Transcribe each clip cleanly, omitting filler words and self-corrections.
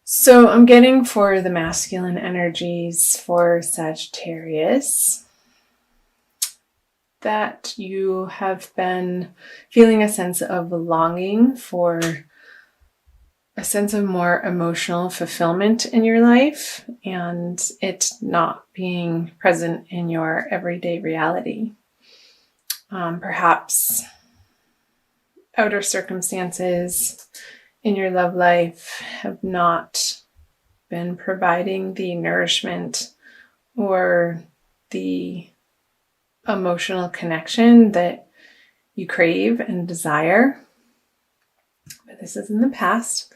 So I'm getting for the masculine energies for Sagittarius that you have been feeling a sense of longing for a sense of more emotional fulfillment in your life and it not being present in your everyday reality. Perhaps outer circumstances in your love life have not been providing the nourishment or the emotional connection that you crave and desire. But this is in the past.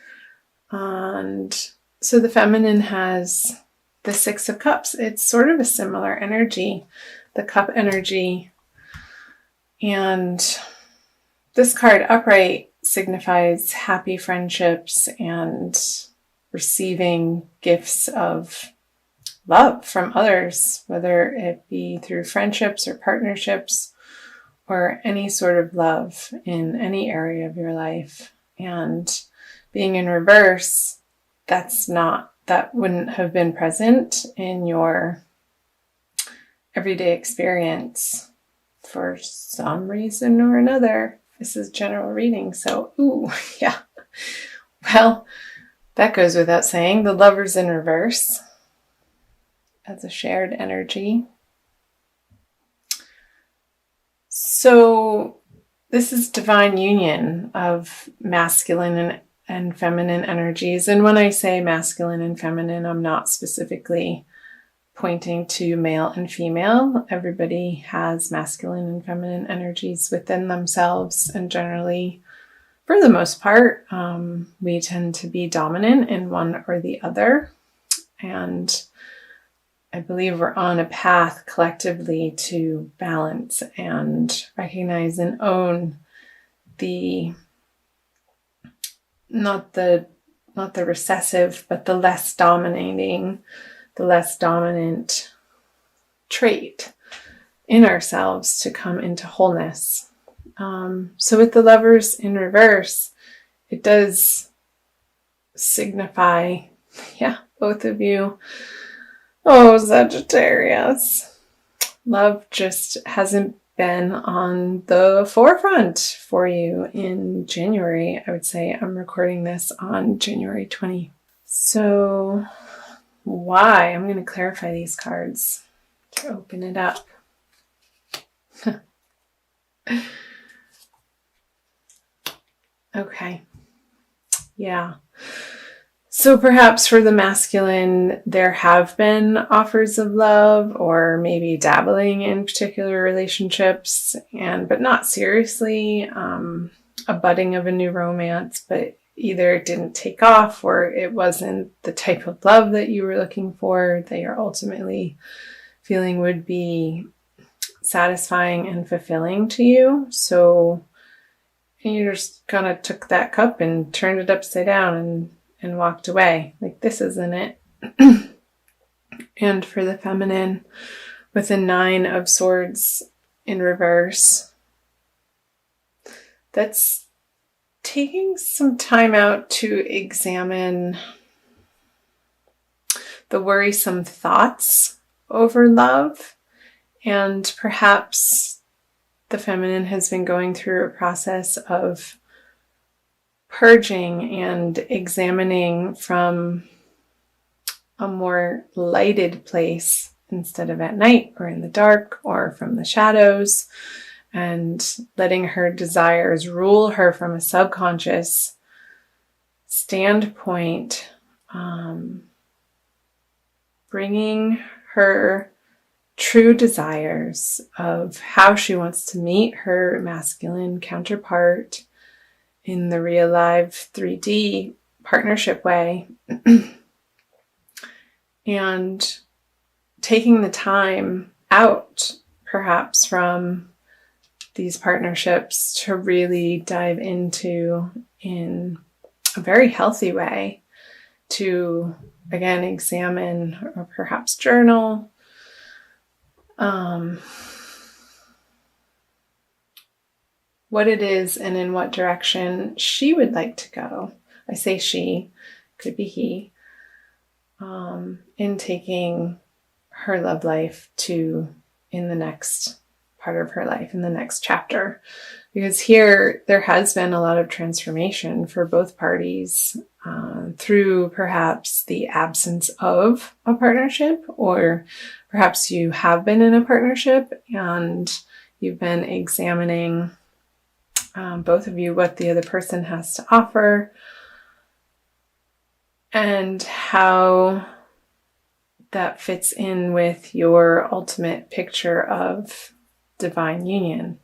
And so the feminine has the Six of Cups. It's sort of a similar energy, the cup energy. And this card upright signifies happy friendships and receiving gifts of love from others, whether it be through friendships or partnerships or any sort of love in any area of your life. And being in reverse, that wouldn't have been present in your everyday experience for some reason or another. This is general reading, so yeah. Well, that goes without saying. The Lover's in reverse as a shared energy. So this is divine union of masculine and feminine energies. And when I say masculine and feminine, I'm not specifically pointing to male and female. Everybody has masculine and feminine energies within themselves, and generally, for the most part, we tend to be dominant in one or the other. And I believe we're on a path collectively to balance and recognize and own the not the recessive, but the less dominating, the less dominant trait in ourselves to come into wholeness. So with the Lovers in reverse, it does signify, both of you. Oh, Sagittarius. Love just hasn't been on the forefront for you in January. I would say I'm recording this on January 20. So why? I'm going to clarify these cards to open it up. Okay. Yeah. So perhaps for the masculine, there have been offers of love or maybe dabbling in particular relationships, but not seriously, a budding of a new romance, but either it didn't take off or it wasn't the type of love that you were looking for, that you're ultimately feeling would be satisfying and fulfilling to you. So you just kind of took that cup and turned it upside down and walked away. Like, this isn't it. And for the feminine, with the Nine of Swords in reverse, that's taking some time out to examine the worrisome thoughts over love. And perhaps the feminine has been going through a process of purging and examining from a more lighted place instead of at night or in the dark or from the shadows, and letting her desires rule her from a subconscious standpoint, bringing her true desires of how she wants to meet her masculine counterpart in the real live 3D partnership way, and taking the time out perhaps from these partnerships to really dive into in a very healthy way, to again examine or perhaps journal what it is and in what direction she would like to go. I say she, could be he, in taking her love life to in the next part of her life, in the next chapter. Because here there has been a lot of transformation for both parties through perhaps the absence of a partnership, or perhaps you have been in a partnership and you've been examining, both of you, what the other person has to offer and how that fits in with your ultimate picture of divine union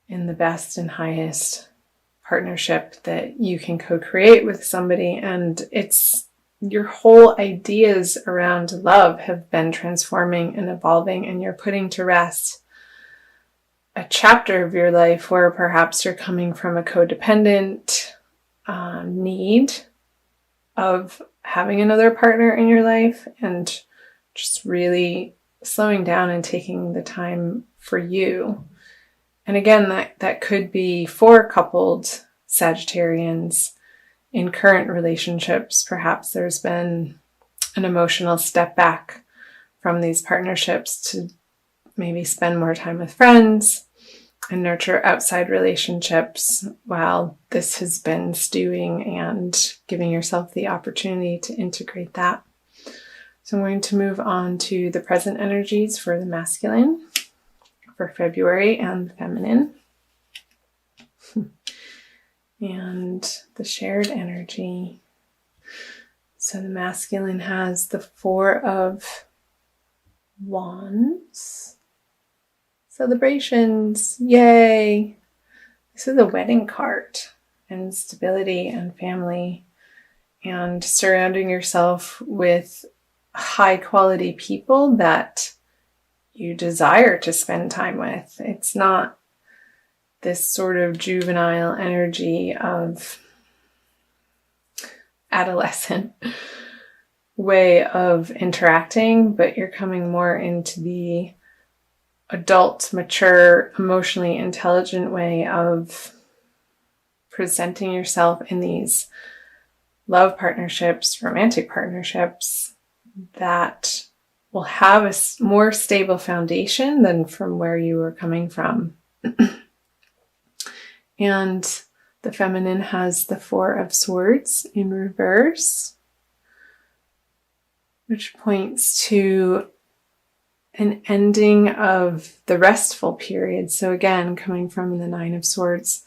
in the best and highest partnership that you can co-create with somebody. And it's your whole ideas around love have been transforming and evolving, and you're putting to rest a chapter of your life where perhaps you're coming from a codependent need of having another partner in your life, and just really slowing down and taking the time for you. And again, that could be for coupled Sagittarians in current relationships. Perhaps there's been an emotional step back from these partnerships to maybe spend more time with friends and nurture outside relationships while this has been stewing, and giving yourself the opportunity to integrate that. So I'm going to move on to the present energies for the masculine for February and the feminine. And the shared energy. So the masculine has the Four of Wands. Celebrations, yay! This is a wedding card, and stability and family, and surrounding yourself with high quality people that you desire to spend time with. It's not this sort of juvenile energy of adolescent way of interacting, but you're coming more into the adult, mature, emotionally intelligent way of presenting yourself in these love partnerships, romantic partnerships that will have a more stable foundation than from where you were coming from. And the feminine has the Four of Swords in reverse, which points to an ending of the restful period. So again, coming from the Nine of Swords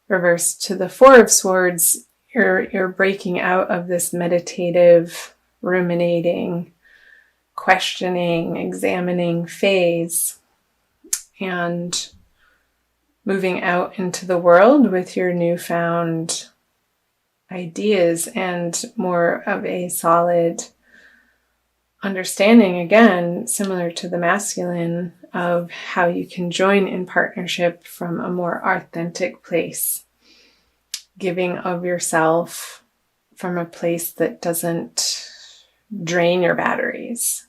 reverse to the Four of Swords, you're breaking out of this meditative, ruminating, questioning, examining phase, and moving out into the world with your newfound ideas and more of a solid understanding, again, similar to the masculine, of how you can join in partnership from a more authentic place, giving of yourself from a place that doesn't drain your batteries.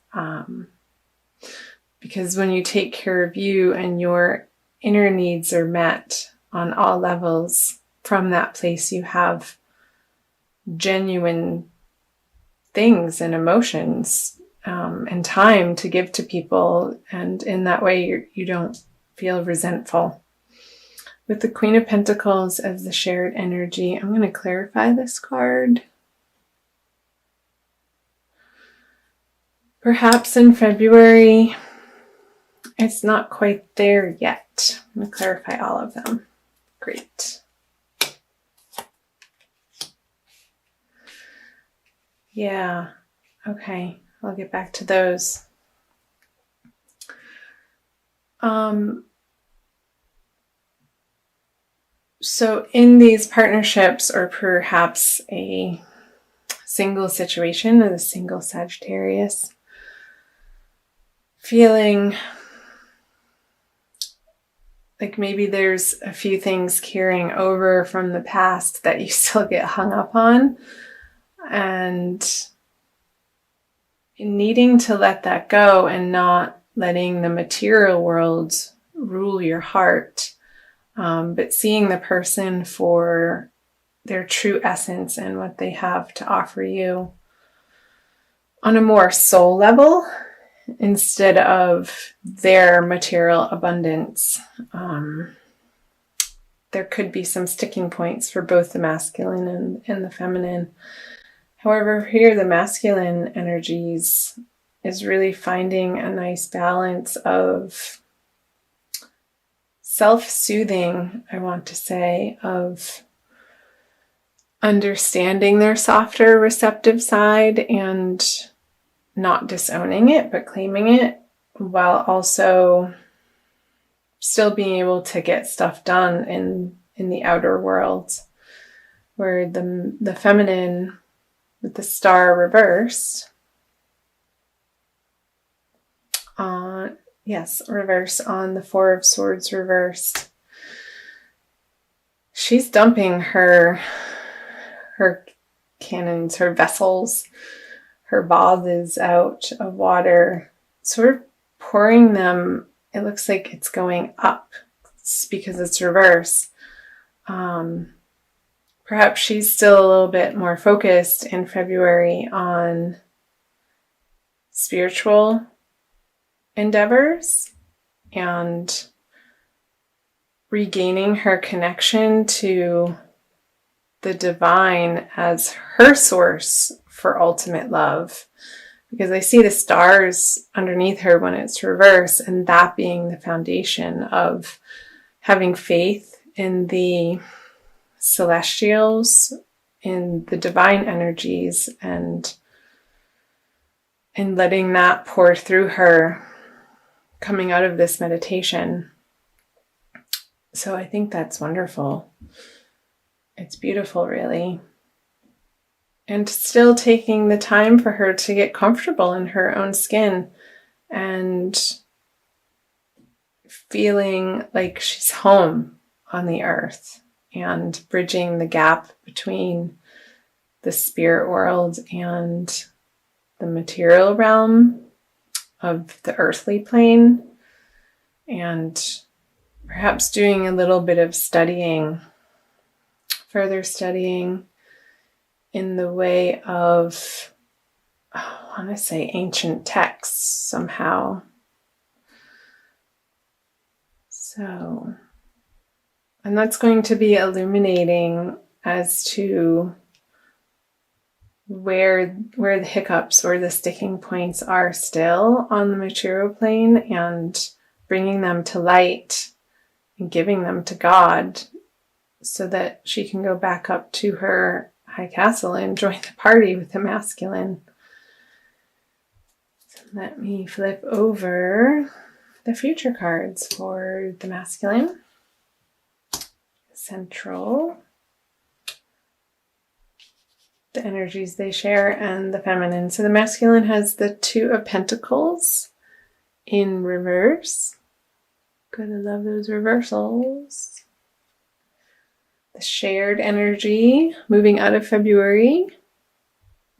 Because when you take care of you and your inner needs are met on all levels, from that place you have genuine things and emotions and time to give to people, and in that way you don't feel resentful. With the Queen of Pentacles as the shared energy, I'm going to clarify this card. Perhaps in February, it's not quite there yet. I'm going to clarify all of them. Great. Yeah, okay. I'll get back to those. So in these partnerships, or perhaps a single situation as a single Sagittarius, feeling like maybe there's a few things carrying over from the past that you still get hung up on, and needing to let that go and not letting the material world rule your heart, but seeing the person for their true essence and what they have to offer you. on a more soul level instead of their material abundance. There could be some sticking points for both the masculine and the feminine. However, here the masculine energies is really finding a nice balance of self-soothing, I want to say, of understanding their softer, receptive side and not disowning it, but claiming it, while also still being able to get stuff done in the outer world, where the feminine with the star reversed, reverse on the Four of Swords reversed. She's dumping her cannons, her vessels, her vases out of water, sort of pouring them. It looks like it's going up because it's reverse. Perhaps she's still a little bit more focused in February on spiritual endeavors and regaining her connection to the divine as her source for ultimate love. Because I see the stars underneath her when it's reverse, and that being the foundation of having faith in the celestials, in the divine energies, and letting that pour through her coming out of this meditation. So I think that's wonderful. It's beautiful, really. And still taking the time for her to get comfortable in her own skin and feeling like she's home on the earth and bridging the gap between the spirit world and the material realm of the earthly plane, and perhaps doing a little bit of further studying in the way of, I want to say, ancient texts somehow. So, and that's going to be illuminating as to where the hiccups or the sticking points are still on the material plane, and bringing them to light and giving them to God so that she can go back up to her high castle and join the party with the masculine. So let me flip over the future cards for the masculine, central, the energies they share, and the feminine. So the masculine has the Two of Pentacles in reverse. Gotta love those reversals. The shared energy moving out of February.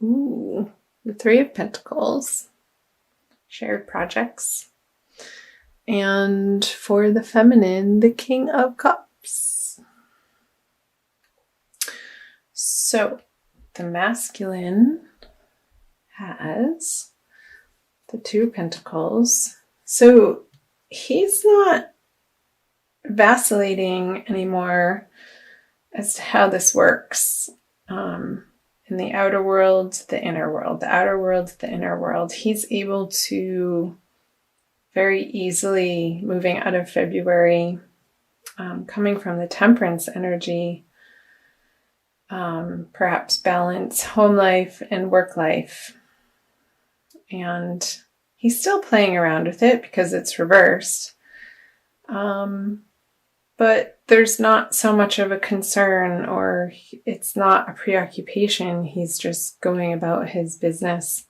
Ooh, the Three of Pentacles. Shared projects. And for the feminine, the King of Cups. So the masculine has the Two of Pentacles. So he's not vacillating anymore as to how this works. In the outer world, the inner world, the outer world, the inner world. He's able to very easily, moving out of February, coming from the Temperance energy, perhaps balance home life and work life. And he's still playing around with it because it's reversed. But there's not so much of a concern, or it's not a preoccupation. He's just going about his business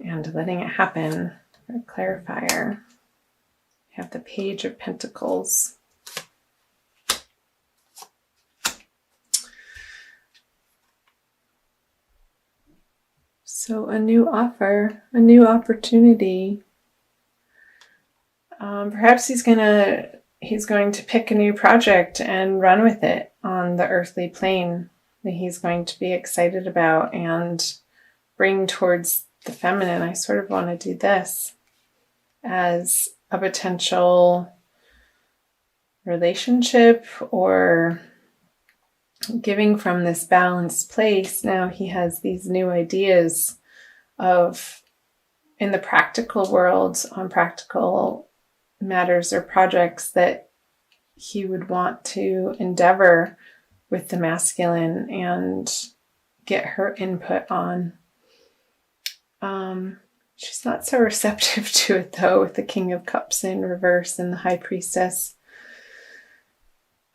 and letting it happen. A clarifier. We have the Page of Pentacles. So a new offer, a new opportunity. Perhaps he's going to pick a new project and run with it on the earthly plane that he's going to be excited about and bring towards the feminine, I sort of want to do this as a potential relationship or giving from this balanced place. Now he has these new ideas of, in the practical world, on practical matters or projects that he would want to endeavor with the masculine and get her input on. She's not so receptive to it, though, with the King of Cups in reverse and the High Priestess.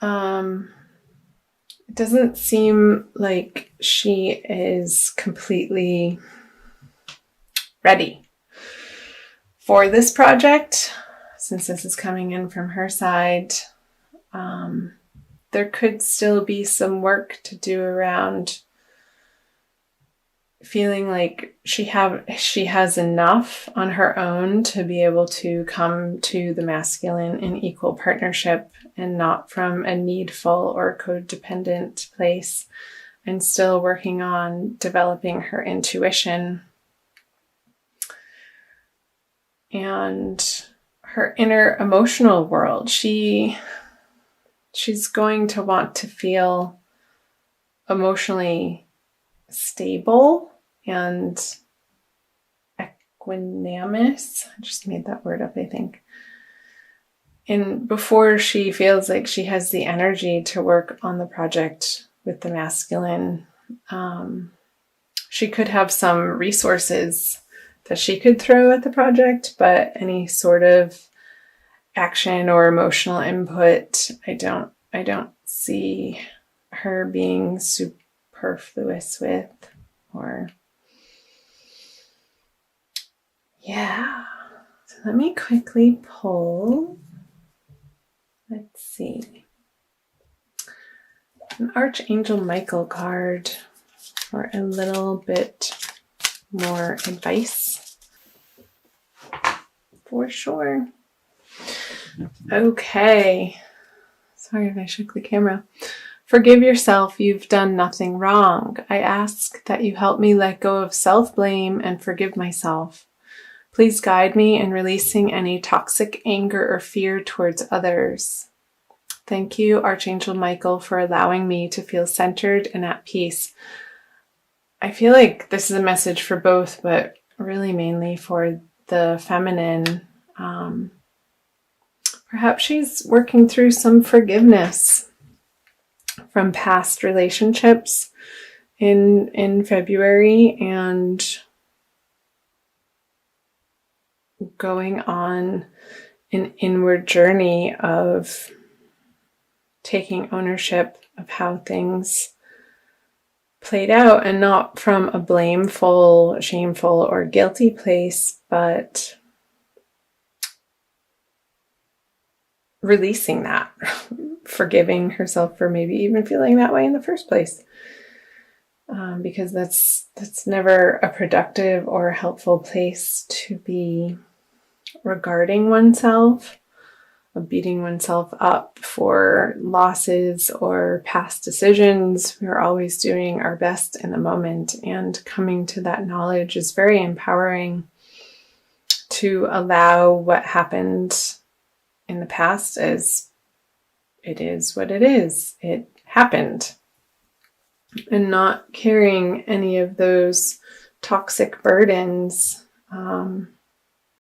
It doesn't seem like she is completely ready for this project, since this is coming in from her side. There could still be some work to do around feeling like she has enough on her own to be able to come to the masculine in equal partnership and not from a needful or codependent place, and still working on developing her intuition and her inner emotional world. She's going to want to feel emotionally stable and equanimous. I just made that word up, I think. And before she feels like she has the energy to work on the project with the masculine, she could have some resources that she could throw at the project, but any sort of action or emotional input, I don't see her being superfluous with, or yeah. So let me quickly pull, let's see, an Archangel Michael card for a little bit more advice for sure. Okay. Sorry if I shook the camera. Forgive yourself. You've done nothing wrong. I ask that you help me let go of self-blame and forgive myself. Please guide me in releasing any toxic anger or fear towards others. Thank you, Archangel Michael, for allowing me to feel centered and at peace. I feel like this is a message for both, but really mainly for the feminine. Perhaps she's working through some forgiveness from past relationships in February and going on an inward journey of taking ownership of how things played out, and not from a blameful, shameful, or guilty place, but releasing that, forgiving herself for maybe even feeling that way in the first place. Because that's never a productive or helpful place to be regarding oneself, of beating oneself up for losses or past decisions. We're always doing our best in the moment, and coming to that knowledge is very empowering, to allow what happened in the past as it is what it is. It happened. And not carrying any of those toxic burdens